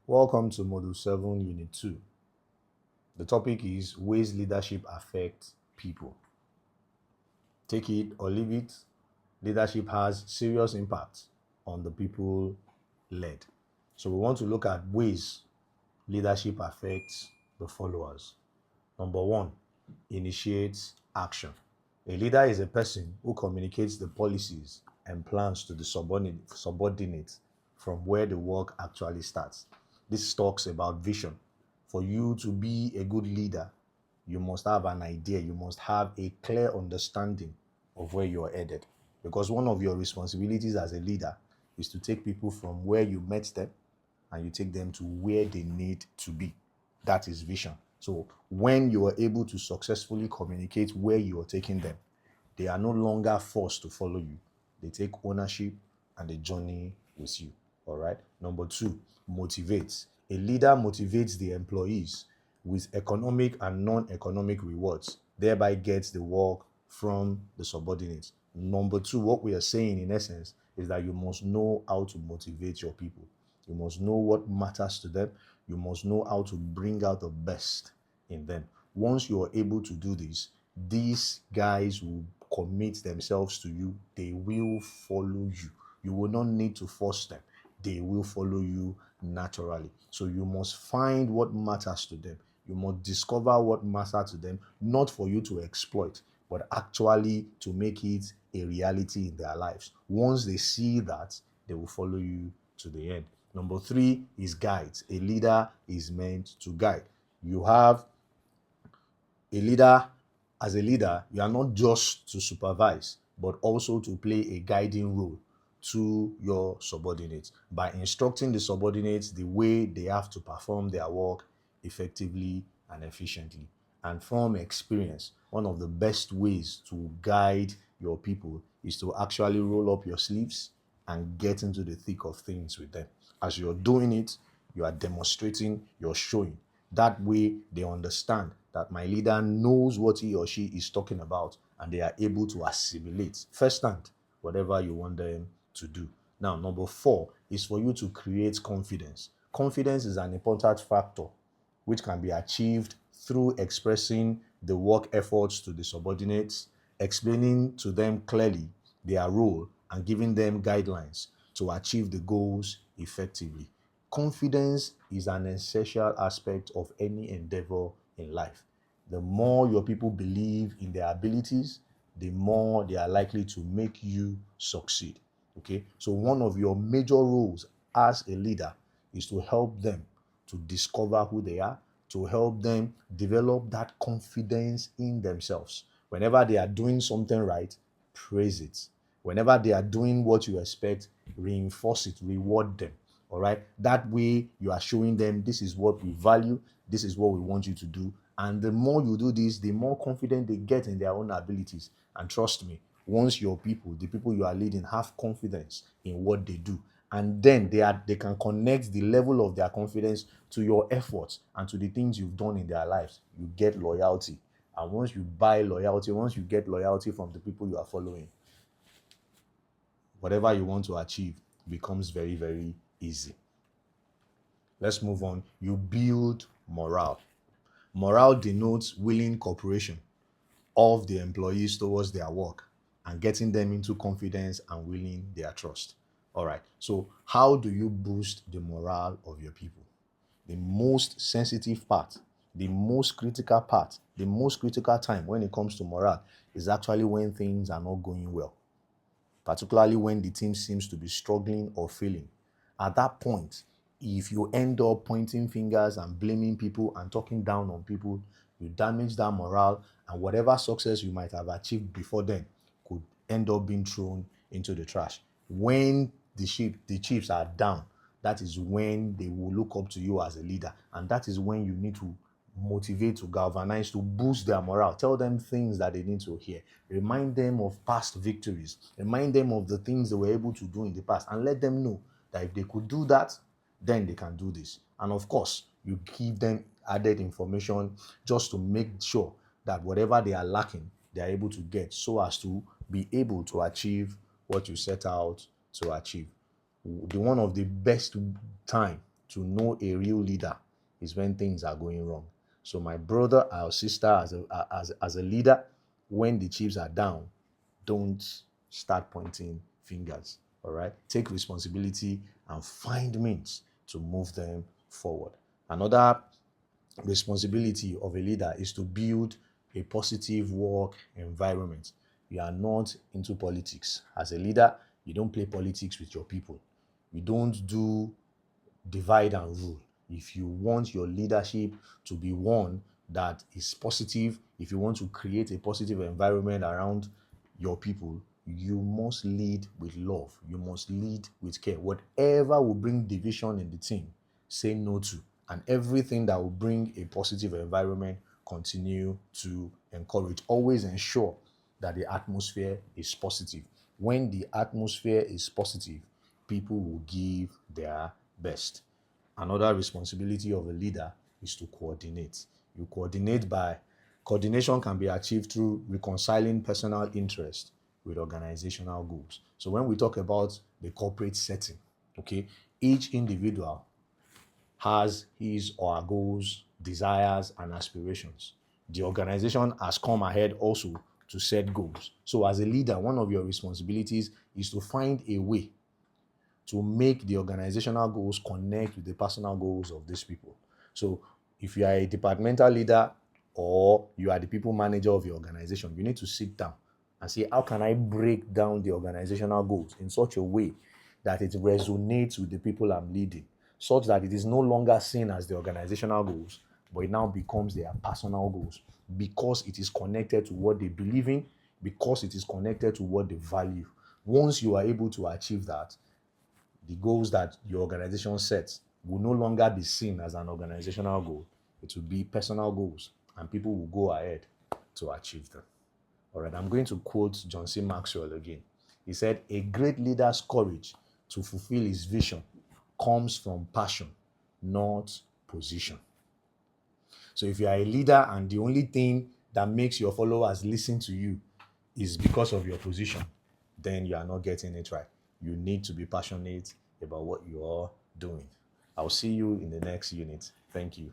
Welcome to Module 7, Unit 2. The topic is ways leadership affects people. Take it or leave it, leadership has serious impact on the people led. So we want to look at ways leadership affects the followers. Number one, initiates action. A leader is a person who communicates the policies and plans to the subordinates from where the work actually starts. This talks about vision. For you to be a good leader, you must have an idea, you must have a clear understanding of where you're headed. Because one of your responsibilities as a leader is to take people from where you met them and you take them to where they need to be. That is vision. So when you are able to successfully communicate where you are taking them, they are no longer forced to follow you. They take ownership and they journey with you. All right. Number two, motivates. A leader motivates the employees with economic and non-economic rewards, thereby gets the work from the subordinates. Number two, what we are saying in essence is that you must know how to motivate your people. You must know what matters to them. You must know how to bring out the best in them. Once you are able to do this, these guys will commit themselves to you. They will follow you. You will not need to force them. They will follow you naturally. So you must find what matters to them. You must discover what matters to them, not for you to exploit, but actually to make it a reality in their lives. Once they see that, they will follow you to the end. Number three is guides. A leader is meant to guide. You have a leader, as a leader, you are not just to supervise, but also to play a guiding role to your subordinates by instructing the subordinates the way they have to perform their work effectively and efficiently. And from experience, one of the best ways to guide your people is to actually roll up your sleeves and get into the thick of things with them. As you're doing it, you are demonstrating, you're showing. That way, they understand that my leader knows what he or she is talking about and they are able to assimilate firsthand whatever you want them to do. Now, number four is for you to create confidence. Confidence is an important factor which can be achieved through expressing the work efforts to the subordinates, explaining to them clearly their role, and giving them guidelines to achieve the goals effectively. Confidence is an essential aspect of any endeavor in life. The more your people believe in their abilities, the more they are likely to make you succeed. Okay, so one of your major roles as a leader is to help them to discover who they are, to help them develop that confidence in themselves. Whenever they are doing something right, praise it. Whenever they are doing what you expect, reinforce it, reward them. All right. That way, you are showing them this is what we value, this is what we want you to do. And the more you do this, the more confident they get in their own abilities. And trust me, once your people, the people you are leading, have confidence in what they do, and then they can connect the level of their confidence to your efforts and to the things you've done in their lives, you get loyalty. And once you buy loyalty, once you get loyalty from the people you are following, whatever you want to achieve becomes very, very easy. Let's move on. You build morale. Morale denotes willing cooperation of the employees towards their work and getting them into confidence and winning their trust. All right. So, how do you boost the morale of your people? The most sensitive part, the most critical part, the most critical time when it comes to morale is actually when things are not going well, particularly when the team seems to be struggling or failing. At that point, if you end up pointing fingers and blaming people and talking down on people, you damage that morale, and whatever success you might have achieved before then could end up being thrown into the trash. When the chiefs are down, that is when they will look up to you as a leader, and that is when you need to motivate, to galvanize, to boost their morale. Tell them things that they need to hear. Remind them of past victories. Remind them of the things they were able to do in the past, and let them know that if they could do that, then they can do this. And of course, you give them added information just to make sure that whatever they are lacking, they are able to get so as to be able to achieve what you set out to achieve. The one of the best time to know a real leader is when things are going wrong. So my brother or sister, as a leader, when the chips are down, don't start pointing fingers. All right, take responsibility and find means to move them forward. Another responsibility of a leader is to build a positive work environment. You are not into politics. As a leader, you don't play politics with your people. You don't do divide and rule. If you want your leadership to be one that is positive, if you want to create a positive environment around your people, you must lead with love. You must lead with care. Whatever will bring division in the team, say no to. And everything that will bring a positive environment, continue to encourage. Always ensure that the atmosphere is positive. When the atmosphere is positive, people will give their best. Another responsibility of a leader is to coordinate. You coordinate by Coordination can be achieved through reconciling personal interest with organizational goals. So when we talk about the corporate setting, okay, each individual has his or her goals, desires, and aspirations. The organization has come ahead also to set goals. So as a leader, one of your responsibilities is to find a way to make the organizational goals connect with the personal goals of these people. So if you are a departmental leader or you are the people manager of your organization, you need to sit down and say, how can I break down the organizational goals in such a way that it resonates with the people I'm leading, such that it is no longer seen as the organizational goals, but it now becomes their personal goals because it is connected to what they believe in, because it is connected to what they value. Once you are able to achieve that, the goals that your organization sets will no longer be seen as an organizational goal. It will be personal goals, and people will go ahead to achieve them. All right, I'm going to quote John C. Maxwell again. He said, "A great leader's courage to fulfill his vision comes from passion, not position." So if you are a leader and the only thing that makes your followers listen to you is because of your position, then you are not getting it right. You need to be passionate about what you are doing. I'll see you in the next unit. Thank you.